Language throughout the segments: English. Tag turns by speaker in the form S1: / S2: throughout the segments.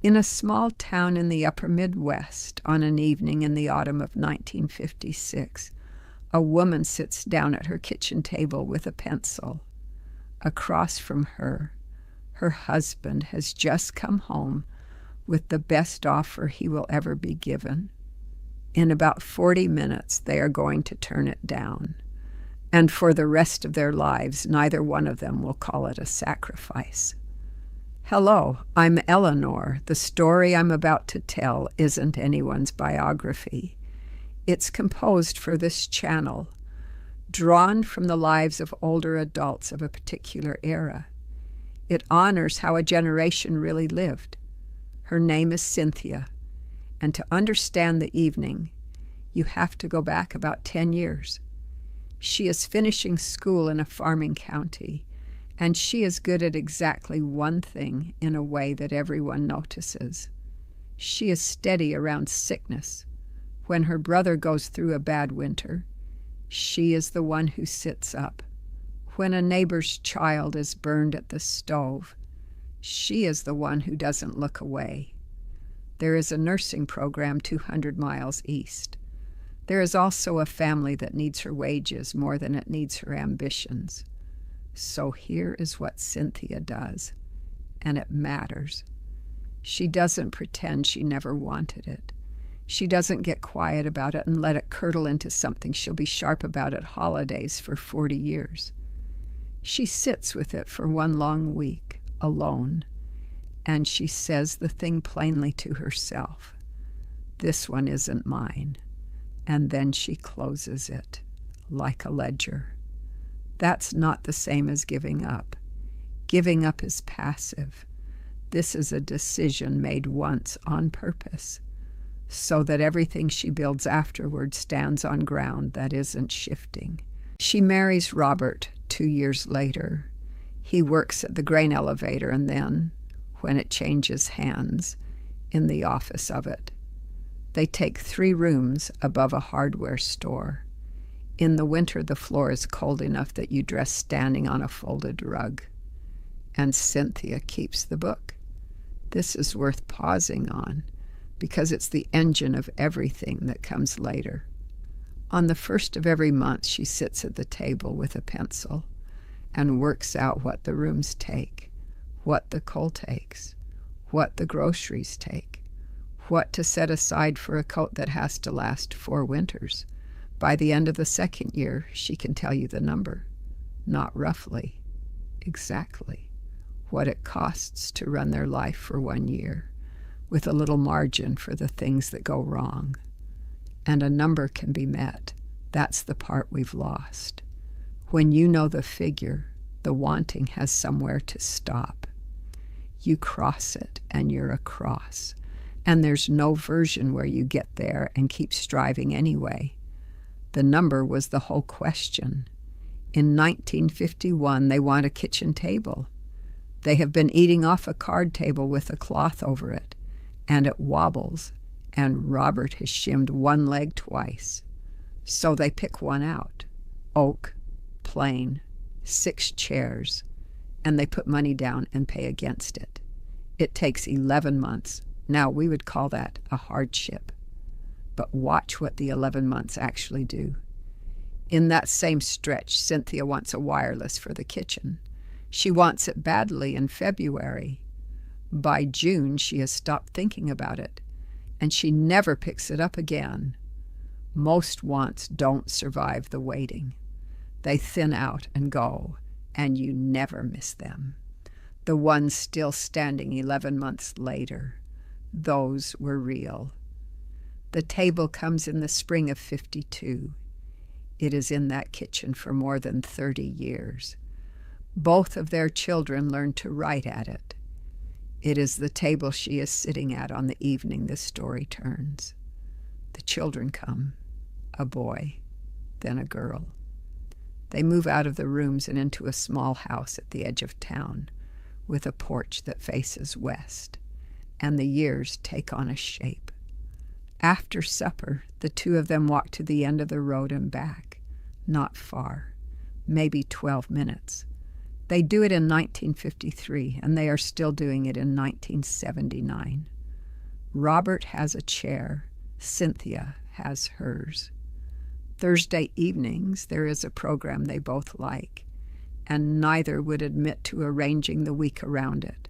S1: In a small town in the upper Midwest, on an evening in the autumn of 1956, a woman sits down at her kitchen table with a pencil. Across from her, her husband has just come home with the best offer he will ever be given. In about 40 minutes, they are going to turn it down. And for the rest of their lives, neither one of them will call it a sacrifice. Hello, I'm Eleanor. The story I'm about to tell isn't anyone's biography. It's composed for this channel, drawn from the lives of older adults of a particular era. It honors how a generation really lived. Her name is Cynthia, and to understand the evening, you have to go back about 10 years. She is finishing school in a farming county, and she is good at exactly one thing in a way that everyone notices. She is steady around sickness. When her brother goes through a bad winter, she is the one who sits up. When a neighbor's child is burned at the stove, she is the one who doesn't look away. There is a nursing program 200 miles east. There is also a family that needs her wages more than it needs her ambitions. So here is what Cynthia does, and it matters. She doesn't pretend she never wanted it. She doesn't get quiet about it and let it curdle into something she'll be sharp about at holidays for 40 years. She sits with it for one long week, alone, and she says the thing plainly to herself. This one isn't mine. And then she closes it, like a ledger. That's not the same as giving up. Giving up is passive. This is a decision made once on purpose, so that everything she builds afterward stands on ground that isn't shifting. She marries Robert 2 years later. He works at the grain elevator and then, when it changes hands, in the office of it. They take 3 rooms above a hardware store. In the winter, the floor is cold enough that you dress standing on a folded rug. And Cynthia keeps the book. This is worth pausing on, because it's the engine of everything that comes later. On the first of every month, she sits at the table with a pencil and works out what the rooms take, what the coal takes, what the groceries take, what to set aside for a coat that has to last 4 winters. By the end of the second year, she can tell you the number, not roughly, exactly, what it costs to run their life for 1 year, with a little margin for the things that go wrong. And a number can be met. That's the part we've lost. When you know the figure, the wanting has somewhere to stop. You cross it, and you're across. And there's no version where you get there and keep striving anyway. The number was the whole question. In 1951, they want a kitchen table. They have been eating off a card table with a cloth over it, and it wobbles, and Robert has shimmed one leg twice. So they pick one out. Oak, plain, 6 chairs, and they put money down and pay against it. It takes 11 months. Now, we would call that a hardship. But watch what the 11 months actually do. In that same stretch, Cynthia wants a wireless for the kitchen. She wants it badly in February. By June, she has stopped thinking about it, and she never picks it up again. Most wants don't survive the waiting. They thin out and go, and you never miss them. The ones still standing 11 months later, those were real. The table comes in the spring of 52. It is in that kitchen for more than 30 years. Both of their children learned to write at it. It is the table she is sitting at on the evening this story turns. The children come, a boy, then a girl. They move out of the rooms and into a small house at the edge of town with a porch that faces west, and the years take on a shape. After supper, the 2 of them walk to the end of the road and back, not far, maybe 12 minutes. They do it in 1953, and they are still doing it in 1979. Robert has a chair. Cynthia has hers. Thursday evenings, there is a program they both like, and neither would admit to arranging the week around it.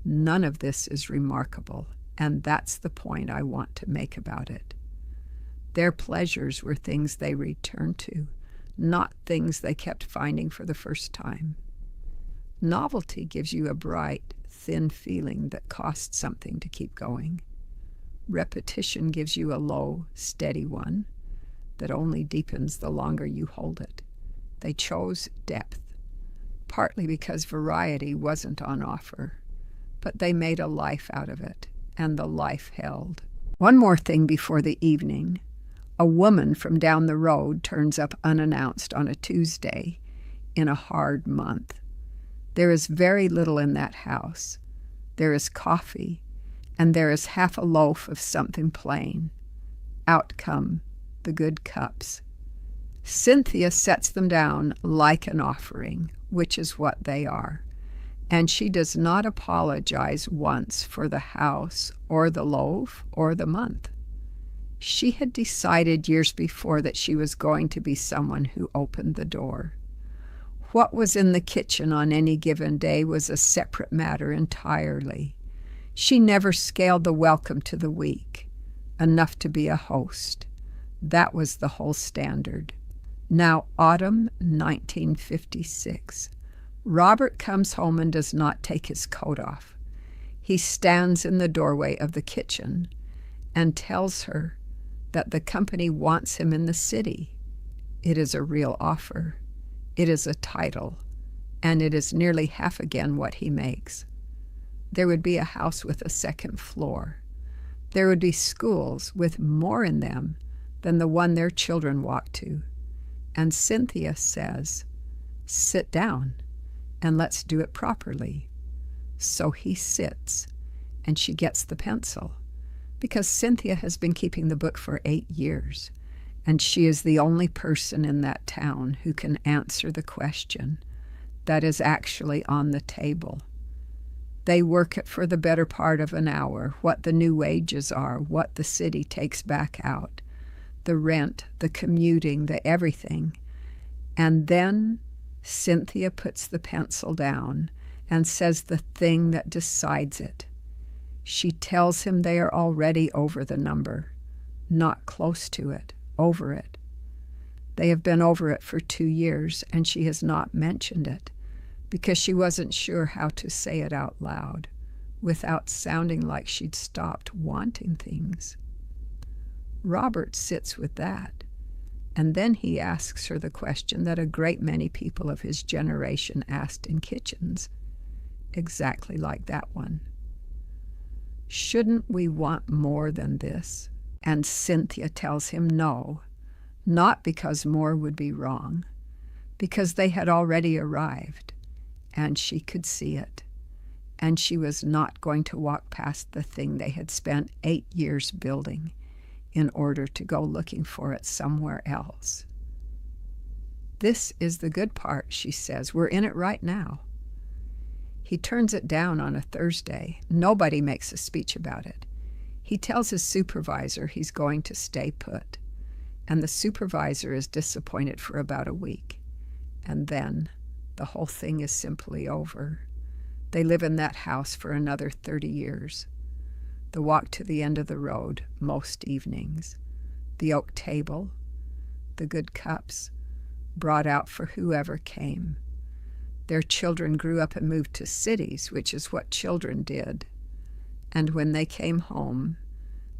S1: None of this is remarkable, and that's the point I want to make about it. Their pleasures were things they returned to, not things they kept finding for the first time. Novelty gives you a bright, thin feeling that costs something to keep going. Repetition gives you a low, steady one that only deepens the longer you hold it. They chose depth, partly because variety wasn't on offer, but they made a life out of it, and the life held. One more thing before the evening. A woman from down the road turns up unannounced on a Tuesday in a hard month. There is very little in that house. There is coffee, and there is half a loaf of something plain. Out come the good cups. Cynthia sets them down like an offering, which is what they are, and she does not apologize once for the house or the loaf or the month. She had decided years before that she was going to be someone who opened the door. What was in the kitchen on any given day was a separate matter entirely. She never scaled the welcome to the week, enough to be a host. That was the whole standard. Now, autumn 1956. Robert comes home and does not take his coat off. He stands in the doorway of the kitchen and tells her that the company wants him in the city. It is a real offer. It is a title, and it is nearly half again what he makes. There would be a house with a second floor. There would be schools with more in them than the one their children walk to. And Cynthia says, "Sit down, and let's do it properly." So he sits, and she gets the pencil, because Cynthia has been keeping the book for 8 years, and she is the only person in that town who can answer the question that is actually on the table. They work it for the better part of an hour, what the new wages are, what the city takes back out, the rent, the commuting, the everything. And then Cynthia puts the pencil down and says the thing that decides it. She tells him they are already over the number, not close to it, over it. They have been over it for 2 years, and she has not mentioned it because she wasn't sure how to say it out loud without sounding like she'd stopped wanting things. Robert sits with that, and then he asks her the question that a great many people of his generation asked in kitchens, exactly like that one. Shouldn't we want more than this? And Cynthia tells him no, not because more would be wrong, because they had already arrived, and she could see it, and she was not going to walk past the thing they had spent 8 years building in order to go looking for it somewhere else. "This is the good part," she says. "We're in it right now." He turns it down on a Thursday. Nobody makes a speech about it. He tells his supervisor he's going to stay put, and the supervisor is disappointed for about a week. And then the whole thing is simply over. They live in that house for another 30 years. The walk to the end of the road most evenings, the oak table, the good cups brought out for whoever came. Their children grew up and moved to cities, which is what children did. And when they came home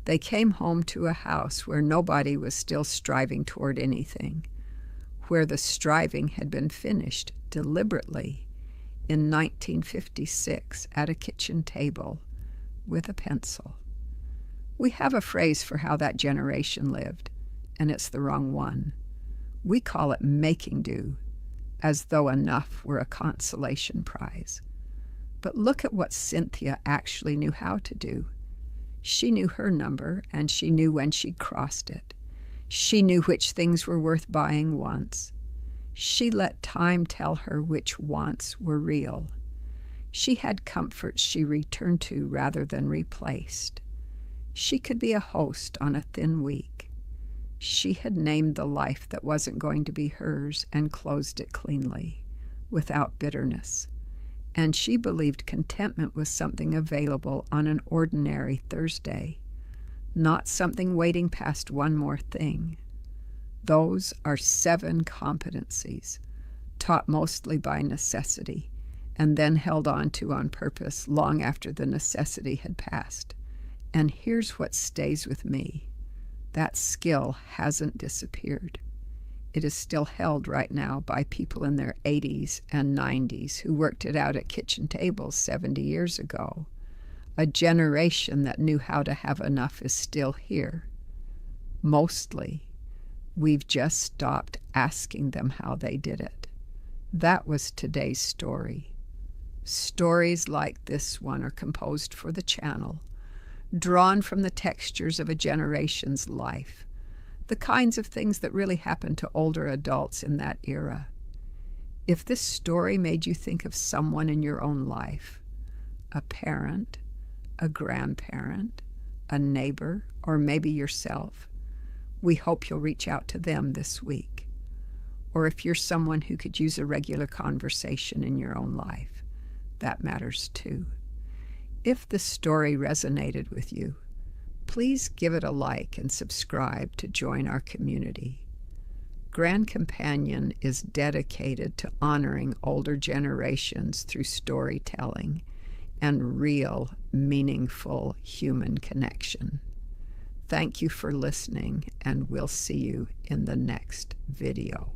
S1: to a house where nobody was still striving toward anything, where the striving had been finished deliberately in 1956 at a kitchen table with a pencil. We have a phrase for how that generation lived, and it's the wrong one. We call it making do, as though enough were a consolation prize. But look at what Cynthia actually knew how to do. She knew her number, and she knew when she'd crossed it. She knew which things were worth buying once. She let time tell her which wants were real. She had comforts she returned to rather than replaced. She could be a host on a thin week. She had named the life that wasn't going to be hers and closed it cleanly, without bitterness. And she believed contentment was something available on an ordinary Thursday, not something waiting past one more thing. Those are 7 competencies, taught mostly by necessity, and then held on to on purpose long after the necessity had passed. And here's what stays with me. That skill hasn't disappeared. It is still held right now by people in their 80s and 90s who worked it out at kitchen tables 70 years ago. A generation that knew how to have enough is still here. Mostly. We've just stopped asking them how they did it. That was today's story. Stories like this one are composed for the channel, drawn from the textures of a generation's life, the kinds of things that really happened to older adults in that era. If this story made you think of someone in your own life, a parent, a grandparent, a neighbor, or maybe yourself, we hope you'll reach out to them this week. Or if you're someone who could use a regular conversation in your own life, that matters too. If the story resonated with you, please give it a like and subscribe to join our community. Grand Companion is dedicated to honoring older generations through storytelling and real, meaningful human connection. Thank you for listening, and we'll see you in the next video.